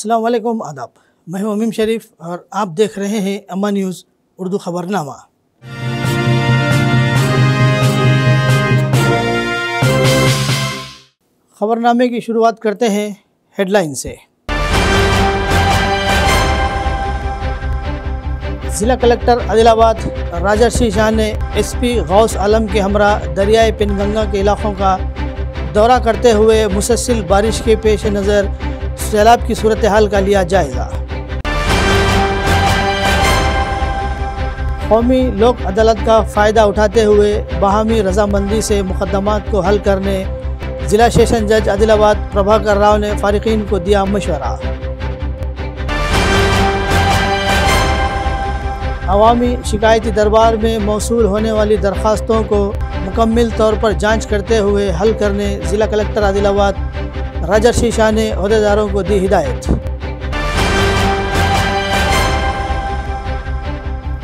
अस्सलाम वालेकुम, आदाब। मैं हूं अमीम शरीफ और आप देख रहे हैं अम्मा न्यूज़ उर्दू खबरनामा। खबरनामे की शुरुआत करते हैं हेडलाइन से। ज़िला कलेक्टर आदिलाबाद राजर्षि शाह ने एसपी गौस आलम के हमरा दरियाए पेनगंगा के इलाकों का दौरा करते हुए मुसलसल बारिश के पेश नज़र सैलाब की सूरत हाल का लिया जायज़ा। कौमी लोक अदालत का फ़ायदा उठाते हुए बाहमी रजामंदी से मुकदमात को हल करने ज़िला सेशन जज आदिलाबाद प्रभाकर राव ने फ़ारिकीन को दिया मशवरा। अवामी शिकायती दरबार में मौसूल होने वाली दरख्वास्तों को मुकम्मल तौर पर जांच करते हुए हल करने ज़िला कलेक्टर आदिलाबाद राजर्षि शाह ने अहदेदारों को दी हिदायत।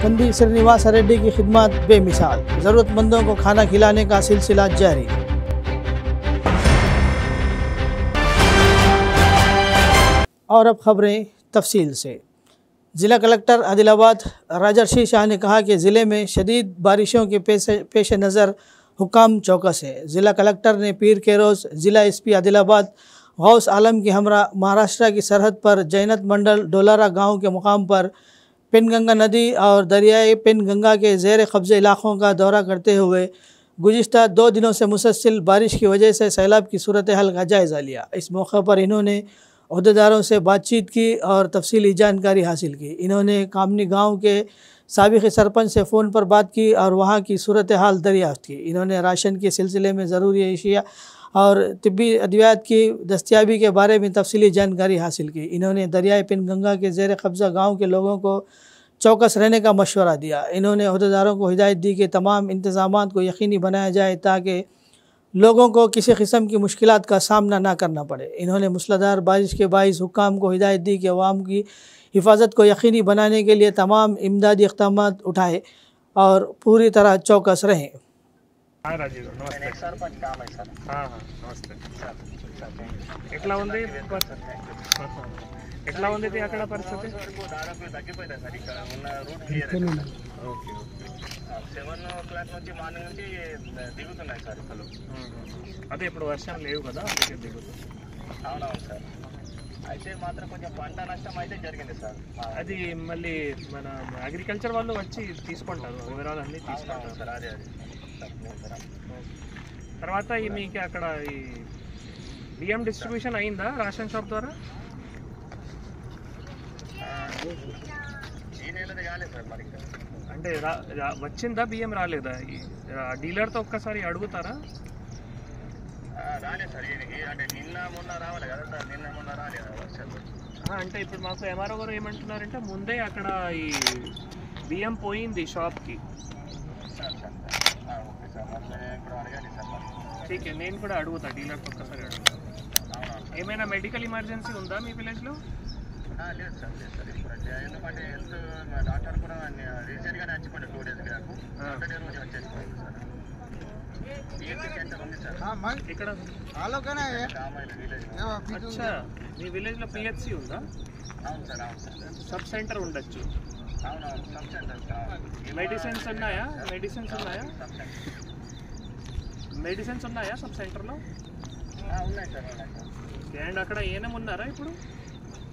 कंदी श्रीनिवास रेड्डी की खिदमत बेमिसाल, ज़रूरतमंदों को खाना खिलाने का सिलसिला जारी। और अब खबरें तफसील से। ज़िला कलेक्टर आदिलाबाद राजर्षि शाह ने कहा कि ज़िले में शदीद बारिशों के पेश नज़र हुकाम चौकस है। ज़िला कलेक्टर ने पीर के रोज़ ज़िला एसपी आदिलाबाद गौस आलम की हमरा महाराष्ट्र की सरहद पर जैनत मंडल डोलारा गांव के मुकाम पर पेनगंगा नदी और दरियाए पेनगंगा के ज़ेर कब्ज़े इलाक़ों का दौरा करते हुए गुज़िश्ता 2 दिनों से मुसलसल बारिश की वजह से सैलाब की सूरत हाल का जायज़ा लिया। इस मौके पर इन्होंने अहदेदारों से बातचीत की और तफसीली जानकारी हासिल की। इन्होंने कामनी गांव के साबिक़ सरपंच से फ़ोन पर बात की और वहां की सूरत हाल दरियाफ़्त की। इन्होंने राशन के सिलसिले में ज़रूरी अशिया और तिब्बी अद्वियात की दस्तियाबी के बारे में तफसीली जानकारी हासिल की। इन्होंने दरियाए पेनगंगा के ज़ेर कब्ज़ा गाँव के लोगों को चौकस रहने का मशवरा दिया। इन्होंने अहदेदारों को हिदायत दी कि तमाम इंतज़ामात को यकीनी बनाया जाए ताकि लोगों को किसी किस्म की मुश्किलात का सामना ना करना पड़े। इन्होंने मूसलाधार बारिश के बाइस हुक्काम को हिदायत दी कि अवाम की हिफाजत को यकीनी बनाने के लिए तमाम इमदादी इक़दामात उठाए और पूरी तरह चौकस रहें। हाँ राजीव, नमस्ते हाँ नमस्ते ఎట్లా ఉంది అక్కడ పరిస్థితి? 7 o'clock నుంచి మార్నింగ్ నుంచి దిగుతున్నాయి సార్ ఇప్పుడు. అదే ఇప్పుడు వర్షం లేవు కదా, అందుకే దిగుతుంది. అవునవును సార్. అయితే మాత్రం కొంచెం పంట నష్టం అయితే జరిగింది సార్. అది మళ్ళీ మన అగ్రికల్చర్ వాళ్ళు వచ్చి తీసుకుంటారు, వివరాలు అన్నీ తీసుకుంటారు సార్. అదే తర్వాత మీకు అక్కడ ఈ బియ్యం డిస్ట్రిబ్యూషన్ అయిందా రేషన్ షాప్ ద్వారా? ఈ నెలది కాలేదు సార్ మరి. అంటే వచ్చిందా బియ్యం, రాలేదా? డీలర్తో ఒక్కసారి అడుగుతారా? రాలేదు సార్. అంటే నిన్న మొన్న రావాలి కదా సార్, నిన్న మొన్న రాలేదు వర్షాలు. అంటే ఇప్పుడు మాకు ఎంఆర్ఓ గారు ఏమంటున్నారంటే ముందే అక్కడ ఈ బియ్యం పోయింది షాప్కి. ఠీకే, నేను కూడా అడుగుతా, డీలర్తో ఒక్కసారి అడుగుతా. ఏమైనా మెడికల్ ఎమర్జెన్సీ ఉందా మీ విలేజ్లో? లేదు సార్, లేదు సార్. ఇప్పుడు ఎందుకంటే హెల్త్ డాక్టర్ కూడా రీసెంట్గానే వచ్చిపోయింది, 2 days బ్యాక్. సాటర్డే రోజు వచ్చేసిపోయింది సార్. పిహెచ్సి సెంటర్ ఉంది సార్ ఇక్కడ అచ్చా, మీ విలేజ్లో పిహెచ్సి ఉందా? అవును సార్, అవును సార్. సబ్ సెంటర్ ఉండొచ్చు. అవునవును, సబ్ సెంటర్. మెడిసిన్స్ ఉన్నాయా? మెడిసిన్స్ ఉన్నాయా? మెడిసిన్స్ ఉన్నాయా సబ్ సెంటర్లో? ఉన్నాయి సార్, ఉన్నాయి సార్. అండ్ అక్కడ ఏఎన్ఎం ఉన్నారా ఇప్పుడు?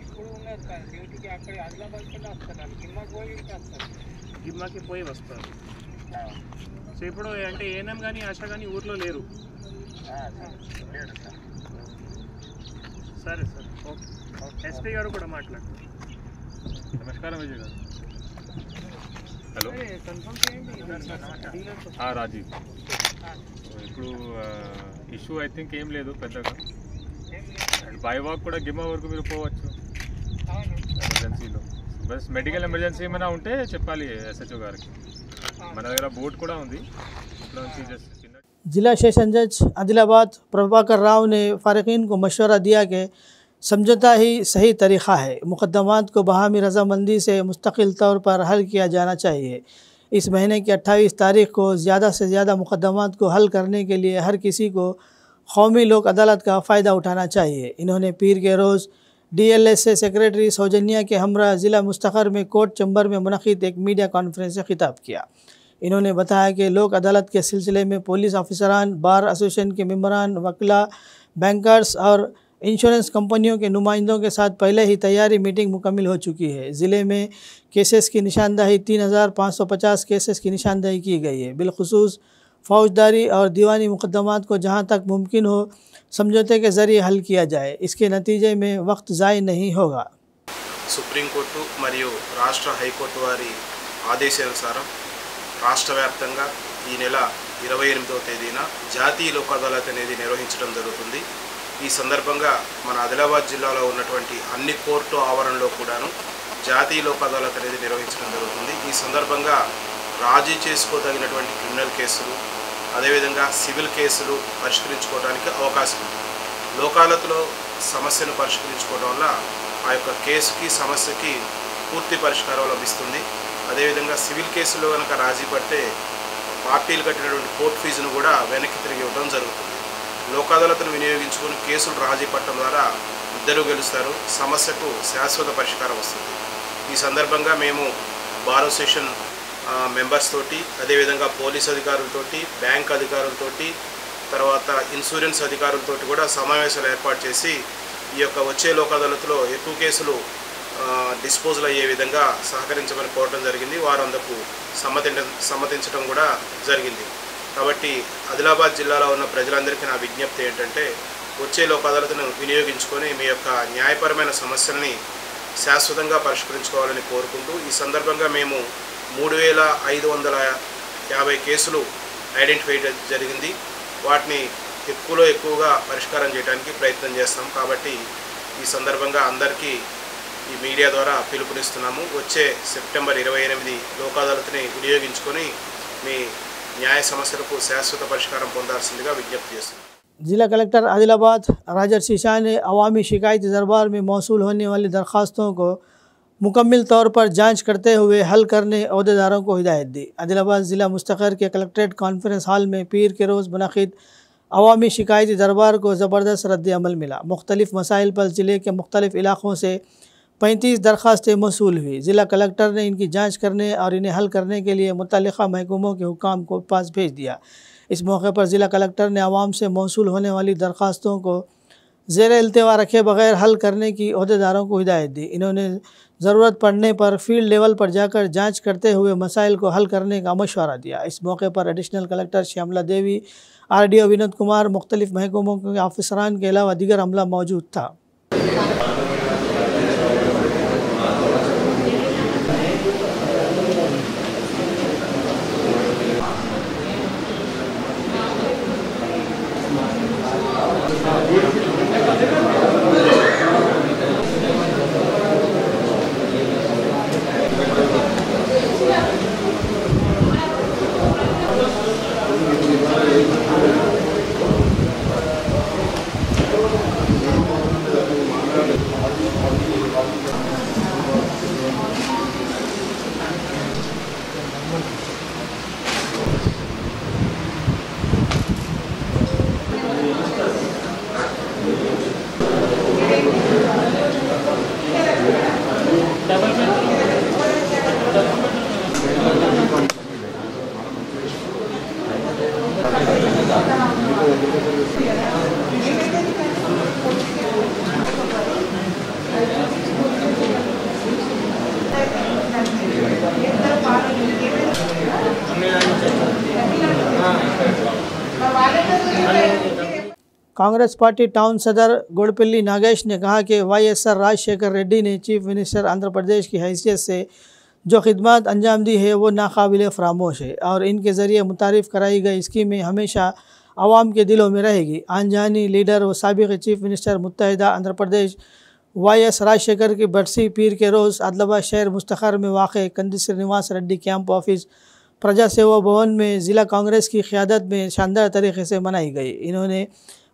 ఇప్పుడు ఉన్నారు సార్. డ్యూటీకి అక్కడ ఆదిలాబాద్ కింద వస్తారు, గిమ్మాకి పోయి వస్తారు. సో ఇప్పుడు అంటే ఏఎన్ఎం కానీ ఆశా కానీ ఊర్లో లేరు? లేదు సార్. సరే సార్, ఓకే. ఎస్పీ గారు కూడా మాట్లాడతారు. నమస్కారం విజయ్ గారు. హలో, కన్ఫర్మ్ చేయండి. రాజీవ్. ఇప్పుడు ఇష్యూ ఐ థింక్ ఏం లేదు పెద్దగా. అండ్ బై వాక్ కూడా గిమ్మా వరకు మీరు పోవచ్చు ఎమర్జెన్సీలో. బస్ మెడికల్ ఎమర్జెన్సీ ఏమైనా ఉంటే చెప్పాలి ఎస్హెచ్ఓ గారికి. మన దగ్గర బోట్ కూడా ఉంది. ఇంట్లో నుంచి జస్ట్ जिला सेशन जज आदिलाबाद प्रभाकर राव ने फ़ारिकीन को मशवरा दिया कि समझौता ही सही तरीक़ा है। मुकदमात को बाहमी रजामंदी से मुस्तकिल तौर पर हल किया जाना चाहिए। इस महीने की 28 तारीख को ज़्यादा से ज़्यादा मुकदमात को हल करने के लिए हर किसी को कौमी लोक अदालत का फ़ायदा उठाना चाहिए। इन्होंने पीर के रोज़ DLSA सेक्रेटरी सौजन्या के हमरा ज़िला मुस्तखर में कोर्ट चैम्बर में मुनक़िद एक मीडिया कॉन्फ्रेंस से खिताब किया। इन्होंने बताया कि लोक अदालत के सिलसिले में पुलिस ऑफिसरान, बार एसोसिएशन के मेंबरान, वकीला, बैंकर्स और इंश्योरेंस कंपनियों के नुमाइंदों के साथ पहले ही तैयारी मीटिंग मुकम्मिल हो चुकी है। ज़िले में केसेस की निशानदही 3550 केसेस की निशानदही की गई है। बिलखुसूस फौजदारी और दीवानी मुकदमात को जहां तक मुमकिन हो समझौते के ज़रिए हल किया जाए। इसके नतीजे में वक्त ज़ाय नहीं होगा। సుప్రీంకోర్టు మరియు రాష్ట్ర హైకోర్టు వారి ఆదేశానుసారం రాష్ట్ర వ్యాప్తంగా ఈ నెల 28వ తేదీన జాతీయ లోక్ అదాలత్ అనేది నిర్వహించడం జరుగుతుంది। ఈ సందర్భంగా మన ఆదిలాబాద్ జిల్లాలో ఉన్నటువంటి అన్ని కోర్టు ఆవరణలో కూడాను జాతీయ లోక్ అదాలత్ అనేది నిర్వహించడం జరుగుతుంది। ఈ సందర్భంగా రాజీ చేసుకోదగినటువంటి క్రిమినల్ కేసులు అదేవిధంగా సివిల్ కేసులు పరిష్కరించుకోవడానికి అవకాశం ఉంది। లోక్ అదాలత్లో సమస్యను పరిష్కరించుకోవడం వల్ల ఆ యొక్క కేసుకి సమస్యకి పూర్తి పరిష్కారం లభిస్తుంది। అదేవిధంగా సివిల్ కేసులో కనుక రాజీ పడితే పార్టీలు కట్టినటువంటి కోర్టు ఫీజును కూడా వెనక్కి తిరిగి ఇవ్వడం జరుగుతుంది। లోక్ అదాలత్ను వినియోగించుకొని కేసులు రాజీ పడటం ద్వారా ఇద్దరు గెలుస్తారు, సమస్యకు శాశ్వత పరిష్కారం వస్తుంది। ఈ సందర్భంగా మేము బార్ అసోసియేషన్ మెంబర్స్ తోటి అదేవిధంగా పోలీస్ అధికారులతోటి, బ్యాంక్ అధికారులతోటి, తర్వాత ఇన్సూరెన్స్ అధికారులతోటి కూడా సమావేశాలు ఏర్పాటు చేసి ఈ యొక్క వచ్చే లోక్ అదాలత్లో ఎక్కువ కేసులు డిస్పోజల్ అయ్యే విధంగా సహకరించమని కోరడం జరిగింది। వారు అందుకు సమ్మతించడం కూడా జరిగింది। కాబట్టి ఆదిలాబాద్ జిల్లాలో ఉన్న ప్రజలందరికీ నా విజ్ఞప్తి ఏంటంటే వచ్చే లోక్ అదాలత్ను వినియోగించుకొని మీ యొక్క న్యాయపరమైన సమస్యల్ని శాశ్వతంగా పరిష్కరించుకోవాలని కోరుకుంటూ ఈ సందర్భంగా మేము 3550 కేసులు ఐడెంటిఫై జరిగింది। వాటిని ఎక్కువలో ఎక్కువగా పరిష్కారం చేయడానికి ప్రయత్నం చేస్తాం। కాబట్టి ఈ సందర్భంగా అందరికీ ఈ మీడియా ద్వారా పిలుపునిస్తున్నాము। వచ్చే సెప్టెంబర్ 28 లోక్ అదాలత్ని వినియోగించుకొని మీ न्याय समस्या को शाश्वत परिष्कार పొందాల్సిందిగా విజ్ఞప్తి చేస్తున్నాం। जिला कलेक्टर आदिलाबाद राजर्षि शाह ने अवामी शिकायती दरबार में मौसूल होने वाली दरख्वास्तों को मुकम्मल तौर पर जांच करते हुए हल करने अहदेदारों को हिदायत दी। आदिलाबाद ज़िला मुस्तक़र के कलेक्ट्रेट कॉन्फ्रेंस हॉल में पीर के रोज़ मुनक़िद अवामी शिकायती दरबार को ज़बरदस्त रद्द अमल मिला। मुख्तलिफ़ मसाइल पर ज़िले के मुख्तलिफ़ इलाक़ों से 35 दरख्वास्तें मौसूल हुई। ज़िला कलेक्टर ने इनकी जांच करने और इन्हें हल करने के लिए मुतल्लिक़ा महकूमों के हुक्काम को पास भेज दिया। इस मौके पर ज़िला कलेक्टर ने आवाम से मौसूल होने वाली दरख्वास्तों को ज़ेर इल्तिवा रखे बगैर हल करने की अहदेदारों को हिदायत दी। इन्होंने ज़रूरत पड़ने पर फील्ड लेवल पर जाकर जाँच करते हुए मसाइल को हल करने का मशवरा दिया। इस मौके पर एडिशनल कलेक्टर श्यामला देवी, RDO विनोद कुमार, मुख्तलिफ़ महकूमों के अफसरान के अलावा दीगर अमला मौजूद था। कांग्रेस पार्टी टाउन सदर गोड़पल्ली नागेश ने कहा कि YSR राजशेखर रेड्डी ने चीफ मिनिस्टर आंध्र प्रदेश की हैसियत से जो खिदमत अंजाम दी है वो नाकाबिल फरामोश है और इनके ज़रिए मुतारिफ़ कराई गई स्कीमें हमेशा आवाम के दिलों में रहेगी। आनजानी लीडर व साबिक़ chief minister मुत्तहिदा Andhra Pradesh YS Rajshekhar की बरसी पीर के रोज़ आदिलाबाद शहर मुस्तखर में वाक़ कंदी श्रीनिवास रेड्डी कैंप ऑफिस प्रजा सेवा भवन में ज़िला कांग्रेस की क़यादत में शानदार तरीके से मनाई गई। इन्होंने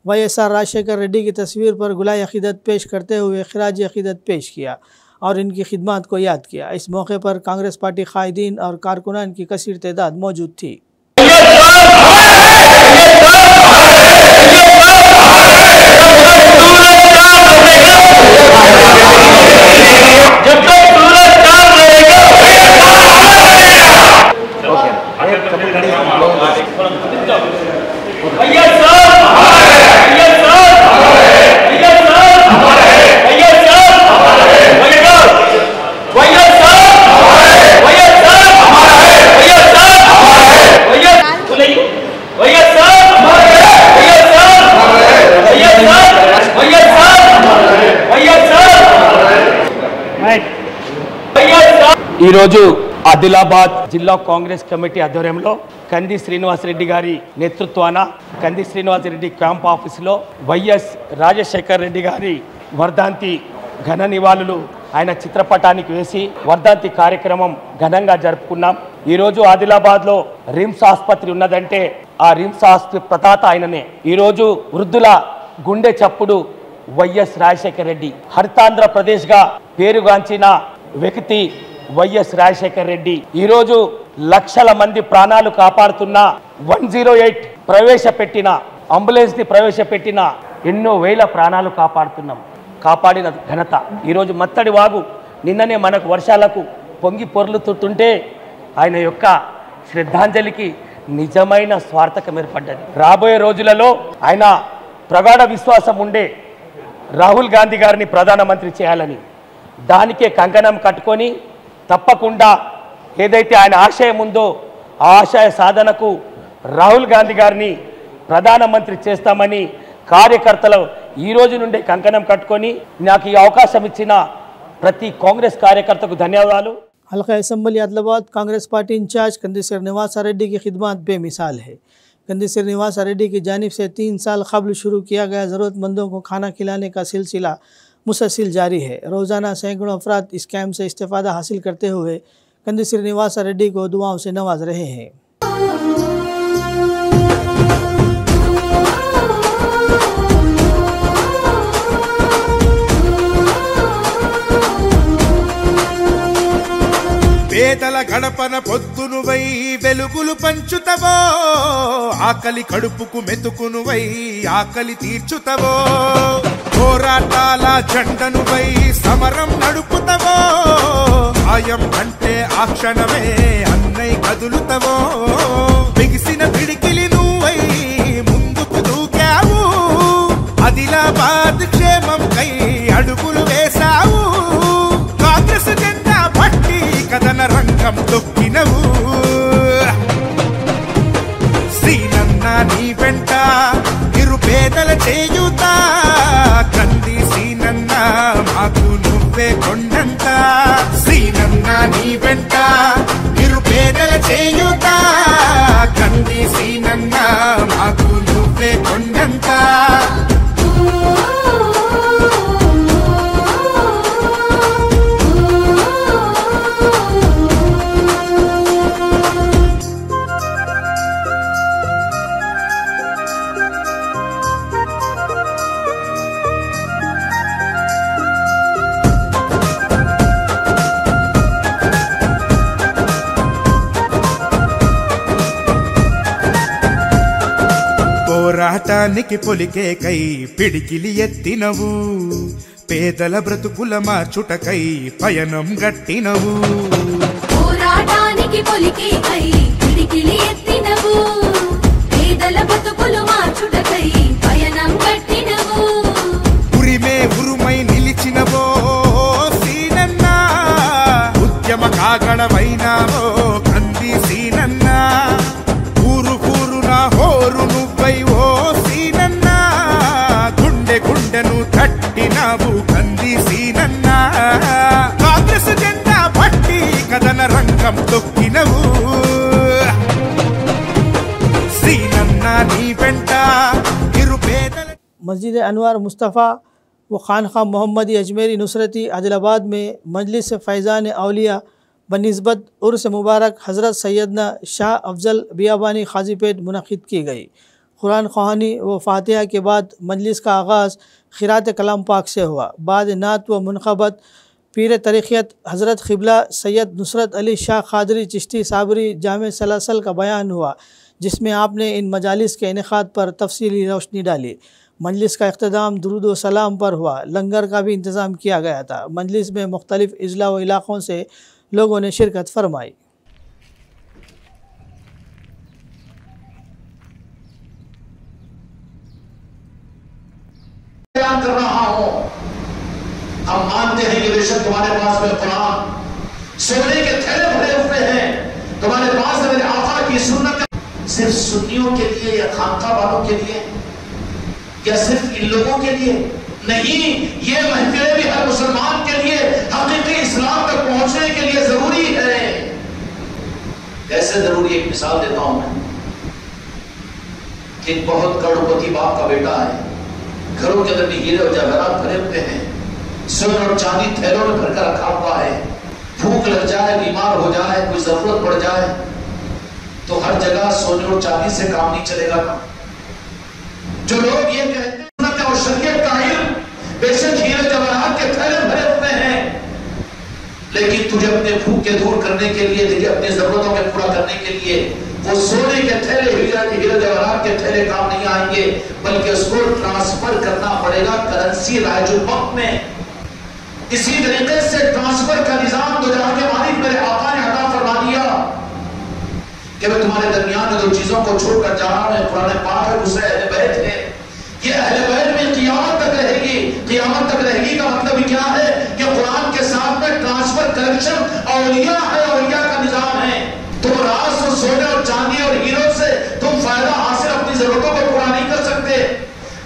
YSR राजशेखर रेड्डी की तस्वीर पर गुलाय अक़ीदत पेश करते हुए ख़िराज अक़ीदत पेश किया और इनकी खिदमत को याद किया। इस मौके पर कांग्रेस पार्टी क़ायदीन और कारकुनान की कसीर तादाद मौजूद थी। ఈరోజు ఆదిలాబాద్ జిల్లా కాంగ్రెస్ కమిటీ ఆధ్వర్యంలో కంది శ్రీనివాసరెడ్డి గారి నేతృత్వాన కంది శ్రీనివాసరెడ్డి క్యాంప్ ఆఫీసులో వైఎస్ రాజశేఖర్ రెడ్డి గారి వర్ధంతి ఘన నివాళులు ఆయన చిత్రపటానికి వేసి వర్ధంతి కార్యక్రమం ఘనంగా జరుపుకున్నాం. ఈరోజు ఆదిలాబాద్లో రిమ్స్ ఆసుపత్రి ఉన్నదంటే ఆ రిమ్స్ ఆసుపత్రి ప్రదాత ఆయననే. ఈరోజు వృద్ధుల గుండె చప్పుడు వైఎస్ రాజశేఖర్ రెడ్డి. హరితాంధ్రప్రదేశ్గా పేరుగాంచిన వ్యక్తి వైఎస్ రాజశేఖర్ రెడ్డి. ఈరోజు లక్షల మంది ప్రాణాలు కాపాడుతున్న 108 ప్రవేశపెట్టిన అంబులెన్స్ని ప్రవేశపెట్టిన ఎన్నో వేల ప్రాణాలు కాపాడిన ఘనత. ఈరోజు మత్తడి వాగు నిన్ననే మనకు వర్షాలకు పొంగి పొర్లుతుంటే ఆయన యొక్క శ్రద్ధాంజలికి నిజమైన స్వార్థకం ఏర్పడ్డది. రాబోయే రోజులలో ఆయన ప్రగాఢ విశ్వాసం ఉండే రాహుల్ గాంధీ గారిని ప్రధానమంత్రి చేయాలని దానికే కంకణం కట్టుకొని తప్పకుండా ఏదైతే ఆయన ఆశయం ఉందో ఆ ఆశయ సాధనకు రాహుల్ గాంధీ గారిని ప్రధానమంత్రి చేస్తామని కార్యకర్తలు ఈ రోజు నుండే కంకణం కట్టుకొని నాకు ఈ అవకాశం ఇచ్చిన ప్రతి కాంగ్రెస్ కార్యకర్తకు ధన్యవాదాలు. हल्का assembly Adilabad Congress party incharge Kandi Srinivasa Reddy की खिदमत बेमिसाल है. कंदी श्रीनिवासा रेड्डी की जानिब से 3 साल कबल शुरू किया गया ज़रूरतमंदों को खाना खिलाने का सिलसिला मुसलसल जारी है. रोज़ाना सैकड़ों अफराद इस कैम्प से इस्तेफ़ादा हासिल करते हुए कंदी श्रीनिवासा रेड्डी को दुआओं से नवाज रहे हैं. పేదల గడపన పొద్దునువై వెలుగులు పంచుతవో, ఆకలి కడుపుకు మెతుకునువై ఆకలి తీర్చుతవో, పోరాటాల జెండనువై సమరం నడుపుతవో, ఆయం అంటే ఆ క్షణమే అన్నై కదులుతవో, బిగిసిన పిడికిలి నువ్వై ముందుకు దూకావు, ఆదిలాబాద్ క్షేమం కై అడుగులు వేశావు, కాంగ్రెస్ జెండా పట్టి కథన రంగం తొక్కినవు, శ్రీనన్న నీ వెంట నిరుపేదల చేయుత, కంది శ్రీనన్న మాకు నువ్వే కొండంత, శ్రీనన్న నీ వెంట నిరుపేదల చేయుత, కంది శ్రీనన్న మాకు నువ్వే కొండంత. పోరాటానికి పొలికే కై పిడికిలి ఎత్తినవు, పేదల బ్రతుకుల మార్చుటకై పయనం గట్టినవు, పోరాటానికి పొలికే కై పిడికిలి ఎత్తినవు, పేదల బ్రతుకులు మార్చుటకై పయనం గట్టినవు, ఉరిమే ఉరుమై నిలిచినవో సీనన్న, ఉద్యమ కాగడవైనావో కంది సీనన్న, ఊరు ఊరున హోరు నువ్వై ఓ సీనన్న, గుండె గుండెను తట్టినావు కంది సీనన్న, కాంగ్రెస్ జెండా పట్టి కథన రంగం తొక్కినవు, సీనన్న నీ వెంట నిరుపేదల. मस्जिद अनवार मुस्तफ़ा व खानखा मोहम्मदी अजमेरी नुसरती आदिलाबाद में मजलिस फ़ैज़ान औलिया बनिस्बत उर्स मुबारक हज़रत सैयदना शाह अफजल बियाबानी खाजीपेट मुनक़िद की गई. कुरान ख़वानी व फ़ातिहा के बाद मजलिस का आगाज़ ख़िरात कलाम पाक से हुआ. बाद नात व मुनक़बत पीर तरीक़ियत हज़रत क़िबला सैयद नुसरत अली शाह क़ादरी चिश्ती साबरी जामे सलासल का बयान हुआ, जिसमें आपने इन मजालिस के इनेक़ाद पर तफसीली रोशनी डाली. मजलिस का इख्तिताम दुरूद व सलाम पर हुआ. लंगर का भी इंतज़ाम किया गया था. मजलिस में मुख्तलिफ़ अज़ला व इलाक़ों से लोगों ने शिरकत फरमाई. कहेंगे बेशक तुम्हारे पास में कुरान सोने के थैले भरे हुए हैं, तुम्हारे पास मेरे आका की सुन्नत सिर्फ सुन्नियों के लिए या खानका वालों के लिए या सिर्फ इन लोगों के लिए नहीं, ये महफिलें भी हर मुसलमान के लिए हकीकी इस्लाम तक पहुंचने के लिए जरूरी है। कैसे जरूरी? एक मिसाल देता हूं मैं। एक बहुत करोड़पति बाप का बेटा है, घरों के अंदर भी हीरे और जवाहरात भरे हुए हैं, सोने और चांदी थैलों में भरकर रखा हुआ है। भूख लग जाए, बीमार हो जाए, कोई जरूरत पड़ जाए तो हर जगह सोने और चांदी से काम नहीं चलेगा ना। जो लोग ये कहते हैं और शरीयत का इल्म, बेशक हीरे जवाहरात के थैले भरे हुए हैं, लेकिन तुझे अपने भूख के दूर करने के लिए, तुझे अपनी जरूरतों के पूरा करने के लिए वो सोने के थैले, हीरे जवाहरात के थैले काम नहीं आएंगे, बल्कि उसको ट्रांसफर करना पड़ेगा करेंसी राजुल वक्त में। इसी तरीके से ट्रांसफर का निजाम तो जहां के मालिक मेरे आका ने अता फरमा दिया कि मैं तुम्हारे दरमियान में दो चीजों को छोड़कर जा रहा हूं। कुरान पाक है, उसे अहले बैत है। ये अहले बैत में क़यामत तक रहेगी। क़यामत तक रहेगी का मतलब क्या है कि कुरान के साथ में ट्रांसफर कलेक्शन औलिया है, औलिया का निजाम है। तुम राज और सोने और चांदी और हीरों से तुम फायदा हासिल अपनी जरूरतों को पूरा नहीं कर सकते,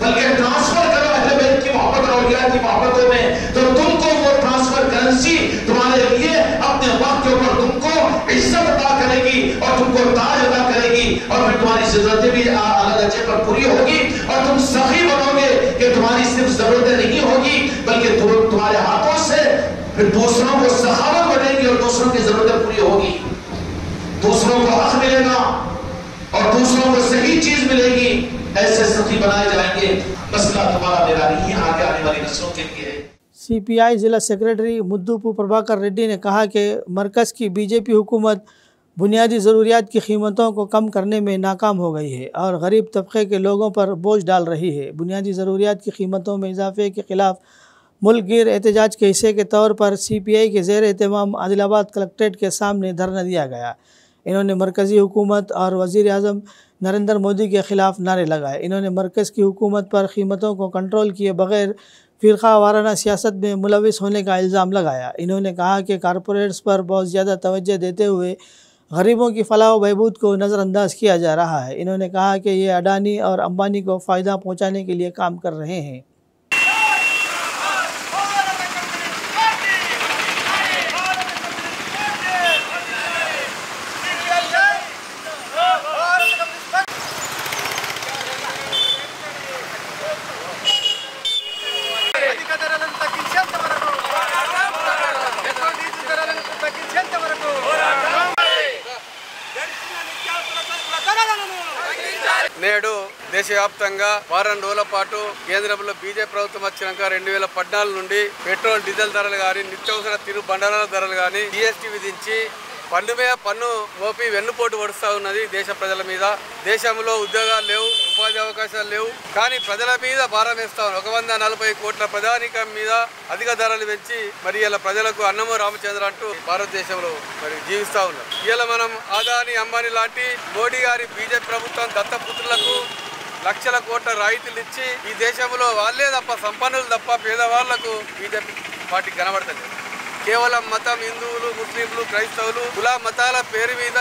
बल्कि ट्रांसफर करो अहले बैत की मोहब्बत और औलिया की मोहब्बतों में, तो तुमको वो ट्रांसफर करेंसी तुम्हारे लिए अपने वक्त के ऊपर तुमको इज्जत अता करेगी और तुमको ताज अता करेगी, और फिर तुम्हारी जरूरतें भी अल्लाह दर्जे पर पूरी होगी और तुम सखी बनोगे कि तुम्हारी सिर्फ जरूरतें नहीं होगी बल्कि तुम्हारे हाथों से फिर दूसरों को सखावत बढ़ेगी और दूसरों की जरूरतें पूरी होगी, दूसरों को हक मिलेगा और दूसरों को सही चीज मिलेगी। ऐसे सखी बनाए जाएंगे। मसला तुम्हारा मेरा नहीं, आगे आने वाली नस्लों के लिए है। CPI जिला सेक्रेटरी मुद्दुपु प्रभाकर रेड्डी ने कहा कि मरकज़ की बीजेपी हुकूमत बुनियादी ज़रूरियात की कीमतों को कम करने में नाकाम हो गई है और गरीब तबके के लोगों पर बोझ डाल रही है। बुनियादी ज़रूरियात की कीमतों में इजाफे के ख़िलाफ़ मुल्क गिर एहतजाज के हिस्से के तौर पर CPI के ज़ेर एहतमाम आदिलाबाद कलेक्ट्रेट के सामने धरना दिया गया। इन्होंने मरकज़ी हुकूमत और वज़ीर आज़म नरेंद्र मोदी के ख़िलाफ़ नारे लगाए। इन्होंने मरकज़ की हुकूमत पर कीमतों को कंट्रोल किए बग़ैर फ़िरक़ा वाराना सियासत में मुलविस होने का इल्ज़ाम लगाया। इन्होंने कहा कि कारपोरेट्स पर बहुत ज़्यादा तवज्जो देते हुए गरीबों की फलाह व बहबूद को नज़रअंदाज किया जा रहा है। इन्होंने कहा कि ये अडानी और अंबानी को फ़ायदा पहुँचाने के लिए काम कर रहे हैं। నేడు దేశవ్యాప్తంగా వారం రోజుల పాటు కేంద్రంలో బీజేపీ ప్రభుత్వం వచ్చినాక 2014 నుండి పెట్రోల్ డీజిల్ ధరలు కానీ నిత్యావసర తినుబండారాల ధరలు కానీ జీఎస్టీ విధించి పన్ను మీద పన్ను మోపి వెన్నుపోటు పడుస్తూ ఉన్నది దేశ ప్రజల మీద. దేశంలో ఉద్యోగాలు లేవు, ఉపాధి అవకాశాలు లేవు, కానీ ప్రజల మీద భారం వేస్తా ఉన్నారు. 140 కోట్ల ప్రజానీకం మీద అధిక ధరలు పెంచి మరి ఇలా ప్రజలకు అన్నమో రామచంద్ర అంటూ భారతదేశంలో మరి జీవిస్తూ ఉన్నారు. ఇలా మనం అదాని అంబానీ లాంటి మోడీ గారి బీజేపీ ప్రభుత్వం దత్తపుత్రులకు లక్షల కోట్ల రాయితీలు ఇచ్చి ఈ దేశంలో వాళ్ళే తప్ప సంపన్నులు తప్ప పేదవాళ్లకు బీజేపీ పార్టీ కనబడుతుంది. కేవలం మతం హిందువులు, ముస్లింలు, క్రైస్తవులు కుల మతాల పేరు మీద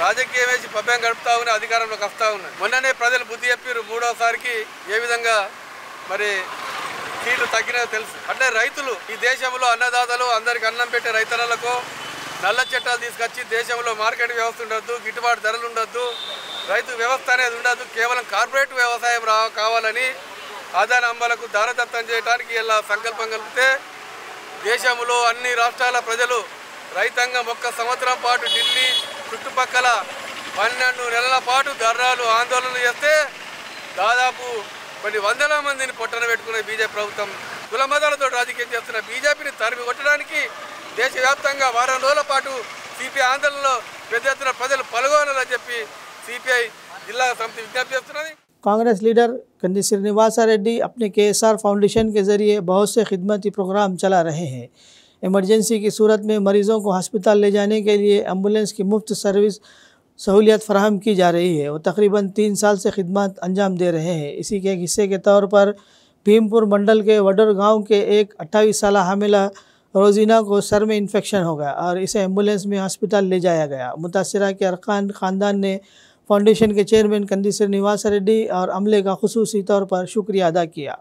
రాజకీయం వేసి పబ్బం గడుపుతా ఉన్న అధికారంలోకి వస్తూ ఉన్నాయి. మొన్ననే ప్రజలు బుద్ధి చెప్పారు, మూడోసారికి ఏ విధంగా మరి సీట్లు తగ్గినదో తెలుసు. అంటే రైతులు ఈ దేశంలో అన్నదాతలు అందరికి అన్నం పెట్టే రైతన్నలకు నల్ల చట్టాలు తీసుకొచ్చి దేశంలో మార్కెట్ వ్యవస్థ ఉండొద్దు, గిట్టుబాటు ధరలు ఉండొద్దు, రైతు వ్యవస్థ అనేది ఉండొద్దు, కేవలం కార్పొరేట్ వ్యవసాయం కావాలని ఆదాని అంబాలకు దారదత్తం చేయడానికి ఇలా సంకల్పం కలిపితే దేశంలో అన్ని రాష్ట్రాల ప్రజలు రైతాంగం ఒక్క సంవత్సరం పాటు ఢిల్లీ చుట్టుపక్కల 12 నెలల పాటు ధర్నాలు ఆందోళనలు చేస్తే దాదాపు కొన్ని వందల మందిని పొట్టన పెట్టుకునే బీజేపీ ప్రభుత్వం కుల మతాలతో రాజకీయం చేస్తున్న బీజేపీని తరిమి కొట్టడానికి దేశవ్యాప్తంగా వారం రోజుల పాటు సిపిఐ ఆందోళనలో పెద్ద ఎత్తున ప్రజలు పాల్గొనాలని చెప్పి సిపిఐ జిల్లా సమితి విజ్ఞప్తి చేస్తున్నది. कांग्रेस लीडर कंदी श्रीनिवास रेड्डी अपने KSR फाउंडेशन के ज़रिए बहुत से खिदमती प्रोग्राम चला रहे हैं। इमरजेंसी की सूरत में मरीज़ों को हस्पताल ले जाने के लिए एम्बुलेंस की मुफ्त सर्विस सहूलियत फराहम की जा रही है। वो तकरीबन 3 साल से खिदमत अंजाम दे रहे हैं। इसी के एक हिस्से के तौर पर भीमपुर मंडल के वडर गांव के एक 28 साल हामिला रोजीना को सर में इन्फेक्शन हो गया और इसे एम्बुलेंस में हॉस्पिटल ले जाया गया। मुतासिरा के अरकान ख़ानदान ने फाउंडेशन के चेयरमैन कंदी श्रीनिवास रेड्डी और अमले का खुसूसी तौर पर शुक्रिया अदा किया।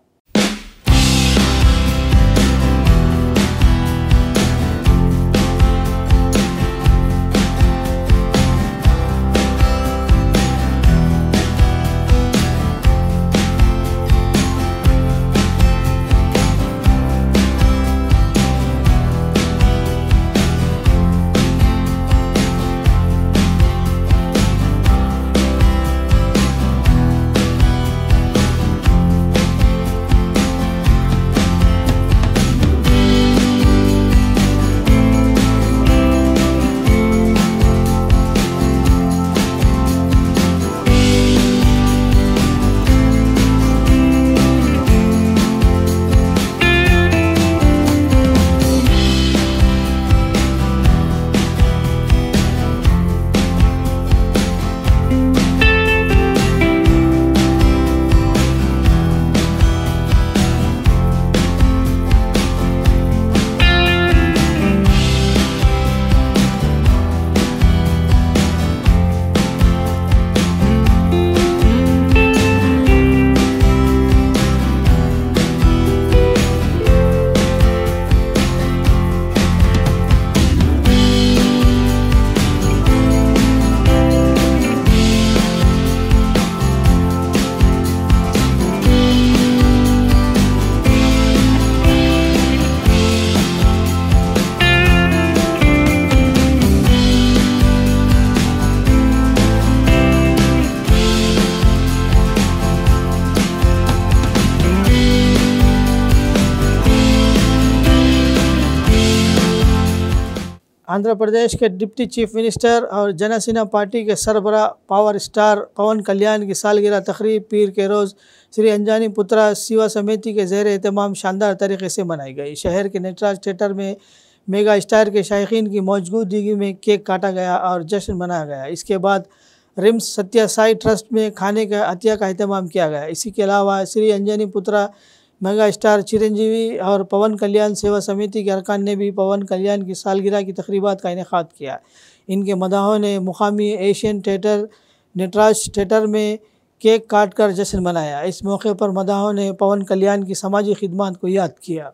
आंध्र प्रदेश के डिप्टी चीफ मिनिस्टर और जनसेना पार्टी के सरबराह पावर स्टार पवन कल्याण की सालगिरह तकरीब पीर के रोज़ श्री अंजानी पुत्रा सेवा समिति के ज़ेर एहतमाम शानदार तरीके से मनाई गई। शहर के नटराज थिएटर में मेगा स्टार के शायकीन की मौजूदगी में केक काटा गया और जश्न मनाया गया। इसके बाद रिम्स सत्या साई ट्रस्ट में खाने का अतिया का एहतमाम किया गया। इसी के अलावा श्री अंजनी पुत्रा मेगा स्टार चिरंजीवी और पवन कल्याण सेवा समिति के अरकान ने भी पवन कल्याण की सालगिरह की तकरीबात का इनेकाद किया। इनके मदाहों ने मुकामी एशियन थिएटर नटराज थिएटर में केक काट कर जश्न मनाया। इस मौके पर मदाहों ने पवन कल्याण की समाजी खिदमत को याद किया।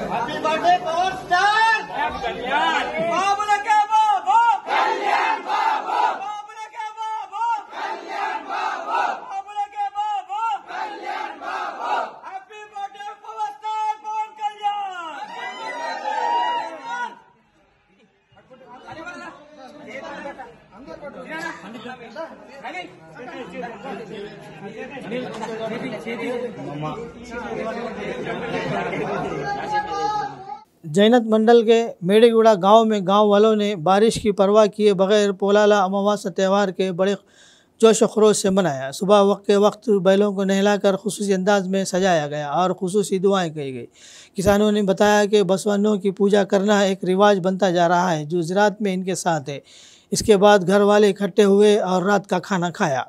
Happy birthday, Power Star! Babula ke babo! Kalyan babo! Babula ke babo! Kalyan babo! Babula ke babo! Kalyan babo! Happy birthday, Power Star, Power जैनत मंडल के मेड़ेगुड़ा गांव में गांव वालों ने बारिश की परवाह किए बगैर पोलाला अमावस्या त्यौहार के बड़े जोश व खरोश से मनाया। सुबह वक्त बैलों को नहलाकर खुसूसी अंदाज में सजाया गया और खुसूसी दुआएं कही गई। किसानों ने बताया कि बसवानों की पूजा करना एक रिवाज बनता जा रहा है जो ज़राअत में इनके साथ है। इसके बाद घर वाले इकट्ठे हुए और रात का खाना खाया।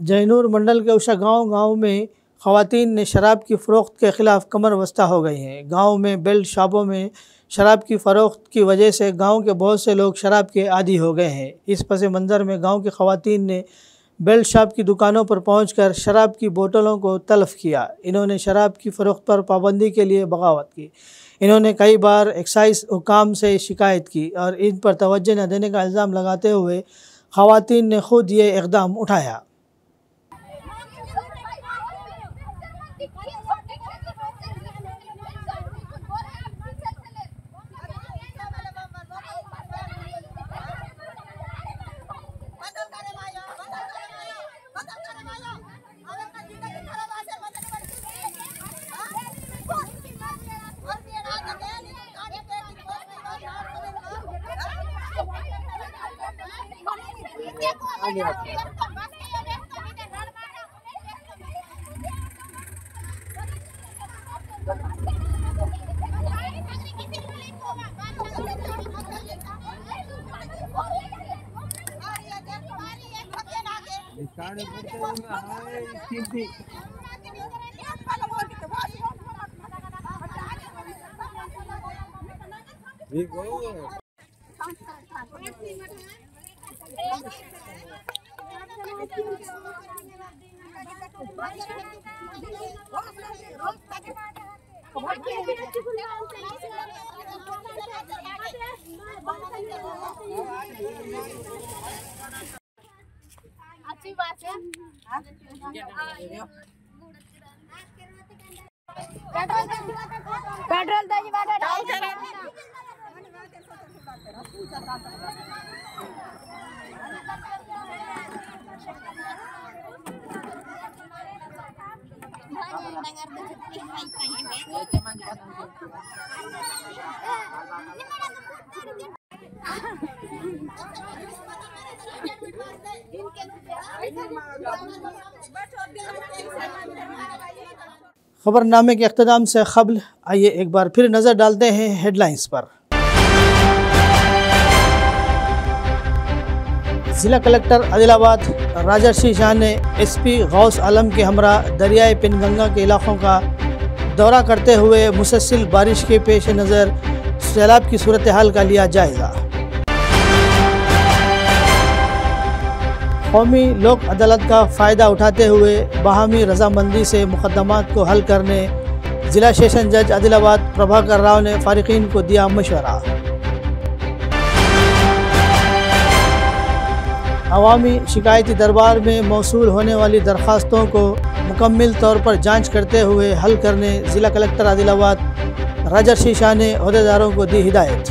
जैनूर मंडल के उषा गांव में ख़वातीन ने शराब की फ़रोख्त के ख़िलाफ़ कमर बस्ता हो गई हैं। गांव में बेल्ट शॉपों में शराब की फ़रोख्त की वजह से गांव के बहुत से लोग शराब के आदी हो गए हैं। इस पस मंज़र में गांव की ख़वातीन ने बेल्ट शॉप की दुकानों पर पहुंचकर शराब की बोतलों को तलब किया। इन्होंने शराब की फ़रोख्त पर पाबंदी के लिए बगावत की। इन्होंने कई बार एक्साइज हुकाम से शिकायत की और इन पर तवज्जो न देने का इल्ज़ाम लगाते हुए ख़वातीन ने खुद ये इक़दाम उठाया। अच्छी बात है। पेट्रोल खबरनामे के इख्तिताम से क़ब्ल आइए एक बार फिर नज़र डालते हैं हेडलाइंस पर। ज़िला कलेक्टर आदिलाबाद राजर्षि शाह ने एसपी गौस आलम के हमरा दरियाए पिनगंगा के इलाकों का दौरा करते हुए मुसलसल बारिश के पेश नज़र सैलाब की सूरत हाल का लिया जायज़ा। कौमी लोक अदालत का फ़ायदा उठाते हुए बाहमी रजामंदी से मुकदमात को हल करने ज़िला सेशन जज आदिलाबाद प्रभाकर राव ने फ़ारिकीन को दिया मशवरा। अवामी शिकायती दरबार में मौसूल होने वाली दरख्वास्तों को मुकम्मल तौर पर जांच करते हुए हल करने ज़िला कलेक्टर आदिलाबाद राजर्षि शाह ने अहदेदारों को दी हिदायत।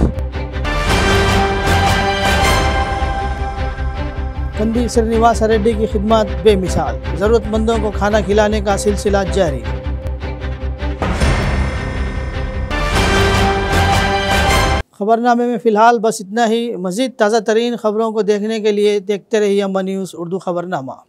कंदी श्रीनिवास रेड्डी की खिदमत बेमिसाल, ज़रूरतमंदों को खाना खिलाने का सिलसिला जारी। खबरनामे में फ़िलहाल बस इतना ही। मज़ीद ताज़ा तरीन खबरों को देखने के लिए देखते रहिए अम्बा न्यूज़ उर्दू खबरनामा।